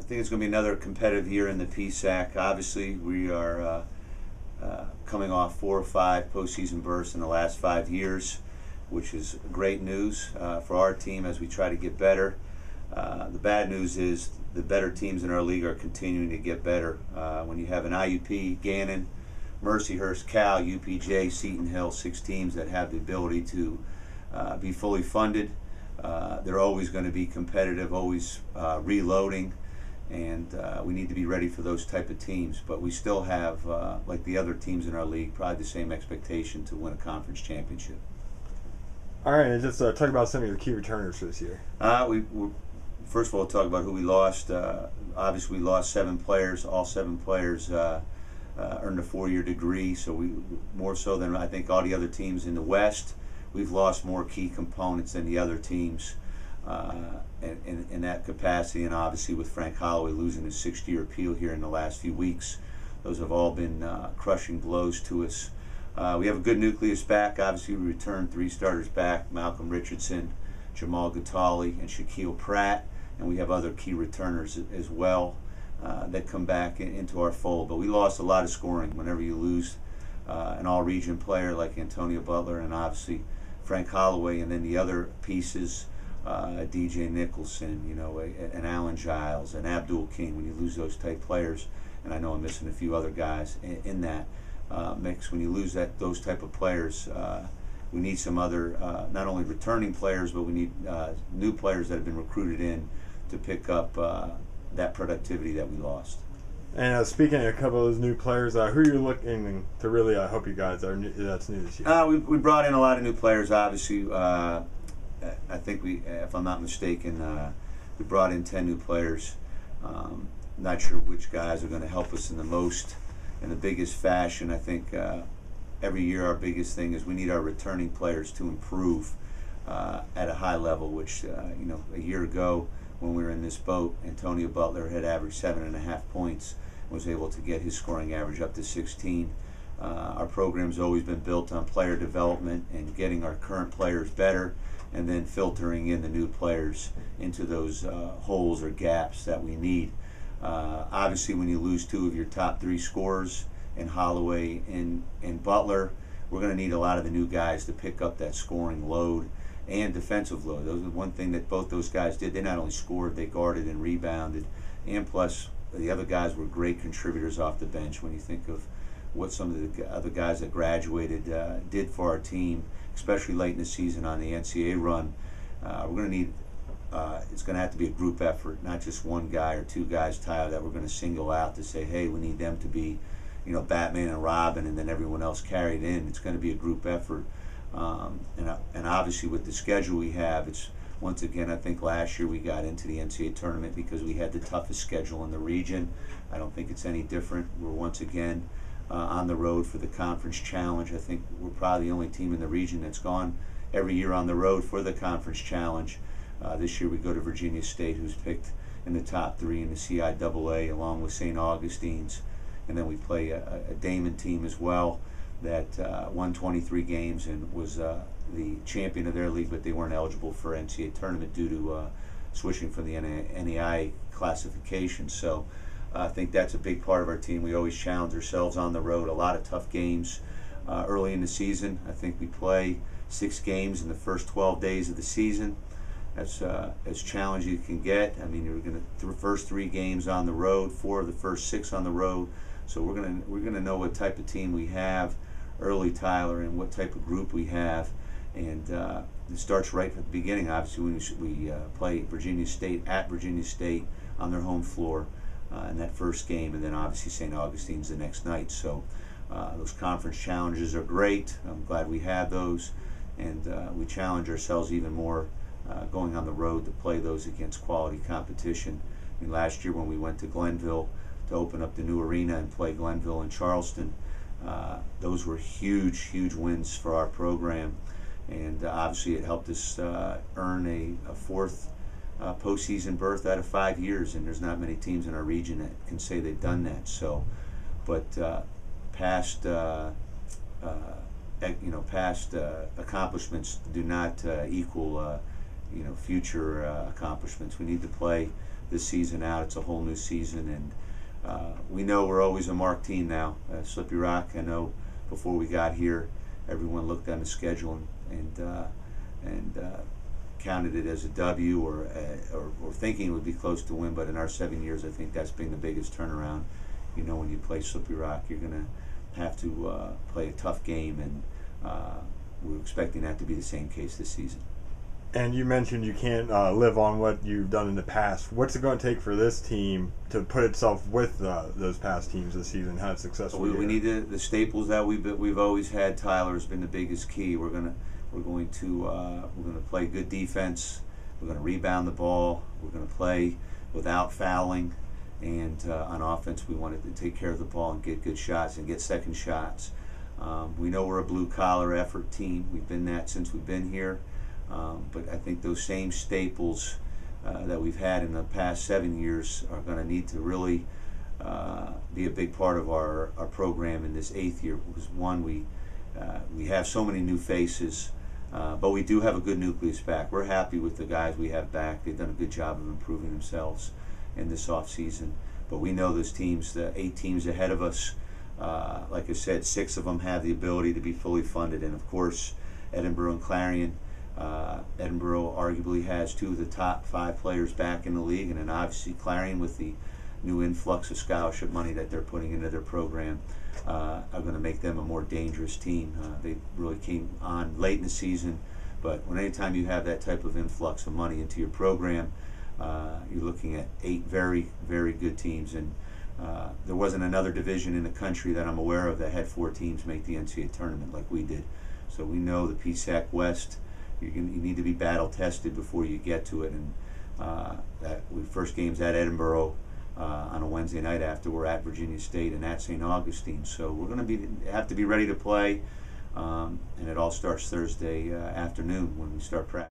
think it's going to be another competitive year in the PSAC. Obviously, we are coming off 4 or 5 postseason berths in the last 5 years, which is great news for our team as we try to get better. The bad news is the better teams in our league are continuing to get better. When you have an IUP, Gannon, Mercyhurst, Cal, UPJ, Seton Hill, 6 teams that have the ability to be fully funded, they're always going to be competitive, always reloading, and we need to be ready for those type of teams. But we still have, like the other teams in our league, probably the same expectation to win a conference championship. All right, and just talk about some of your key returners for this year. First of all, talk about who we lost. Obviously, we lost 7 players. All 7 players earned a 4-year degree, so we more so than I think all the other teams in the West. We've lost more key components than the other teams in that capacity, and obviously with Frank Holloway losing his 6th-year appeal here in the last few weeks, those have all been crushing blows to us. We have a good nucleus back. Obviously, we returned 3 starters back: Malcolm Richardson, Jamal Gatali, and Shaquille Pratt, and we have other key returners as well that come back into our fold. But we lost a lot of scoring. Whenever you lose an all-region player like Antonio Butler and obviously Frank Holloway, and then the other pieces, DJ Nicholson, and Alan Giles and Abdul King, when you lose those type players, and I know I'm missing a few other guys in that mix. When you lose those type of players, we need some other, not only returning players, but we need new players that have been recruited in to pick up that productivity that we lost. And speaking of a couple of those new players, who are you looking to really help you guys that's new this year? We brought in a lot of new players, obviously. I think if I'm not mistaken, we brought in 10 new players. Not sure which guys are going to help us in the biggest fashion. I think every year our biggest thing is we need our returning players to improve at a high level, which, a year ago when we were in this boat, Antonio Butler had averaged 7.5 points, was able to get his scoring average up to 16. Our program's always been built on player development and getting our current players better, and then filtering in the new players into those holes or gaps that we need. Obviously, when you lose 2 of your top 3 scorers in Holloway and Butler, we're going to need a lot of the new guys to pick up that scoring load and defensive load. Those are one thing that both those guys did. They not only scored, they guarded and rebounded, and plus the other guys were great contributors off the bench. When you think of what some of the other guys that graduated did for our team, especially late in the season on the NCAA run, we're going to need it's going to have to be a group effort, not just one guy or 2 guys, Tyler, that we're going to single out to say, hey, we need them to be, Batman and Robin, and then everyone else carried in. It's going to be a group effort. And obviously with the schedule we have, it's once again, I think last year we got into the NCAA tournament because we had the toughest schedule in the region. I don't think it's any different. We're once again on the road for the conference challenge. I think we're probably the only team in the region that's gone every year on the road for the conference challenge. This year we go to Virginia State, who's picked in the top 3 in the CIAA, along with St. Augustine's, and then we play a Damon team as well that won 23 games and was the champion of their league, but they weren't eligible for NCAA tournament due to switching from the NAIA classification. So I think that's a big part of our team. We always challenge ourselves on the road. A lot of tough games early in the season. I think we play 6 games in the first 12 days of the season. That's as challenging as you can get. I mean, you're going to the first 3 games on the road, 4 of the first 6 on the road. So we're gonna know what type of team we have early, Tyler, and what type of group we have, and it starts right from the beginning. Obviously, when we play Virginia State at Virginia State on their home floor in that first game, and then obviously St. Augustine's the next night. So those conference challenges are great. I'm glad we have those, and we challenge ourselves even more going on the road to play those against quality competition. I mean, last year when we went to Glenville to open up the new arena and play Glenville and Charleston, those were huge wins for our program, and obviously it helped us earn a 4th postseason berth out of 5 years, and there's not many teams in our region that can say they've done that. So, but past accomplishments do not equal future accomplishments. We need to play this season out. It's a whole new season, and we know we're always a marked team now. Slippery Rock, I know before we got here, everyone looked on the schedule and counted it as a W or thinking it would be close to win. But in our 7 years, I think that's been the biggest turnaround. You know, when you play Slippery Rock, you're going to have to play a tough game, and we're expecting that to be the same case this season. And you mentioned you can't live on what you've done in the past. What's it going to take for this team to put itself with those past teams this season, have successful we need the staples that we've always had. Tyler's been the biggest key. We're going to play good defense. We're going to rebound the ball. We're going to play without fouling, and on offense, we want to take care of the ball and get good shots and get second shots. We know we're a blue-collar effort team. We've been that since we've been here. But I think those same staples that we've had in the past 7 years are going to need to really be a big part of our program in this 8th year. Because one, we have so many new faces, but we do have a good nucleus back. We're happy with the guys we have back. They've done a good job of improving themselves in this off season. But we know those teams, the 8 teams ahead of us, like I said, 6 of them have the ability to be fully funded. And of course, Edinboro and Clarion. Edinboro arguably has 2 of the top 5 players back in the league, and then obviously Clarion, with the new influx of scholarship money that they're putting into their program, are going to make them a more dangerous team. They really came on late in the season, but anytime you have that type of influx of money into your program, you're looking at 8 very, very good teams. And there wasn't another division in the country that I'm aware of that had 4 teams make the NCAA tournament like we did. So we know the PSAC West, you need to be battle tested before you get to it. And first game's at Edinboro on a Wednesday night after we're at Virginia State and at St. Augustine. So we're going to have to be ready to play, and it all starts Thursday afternoon when we start practice.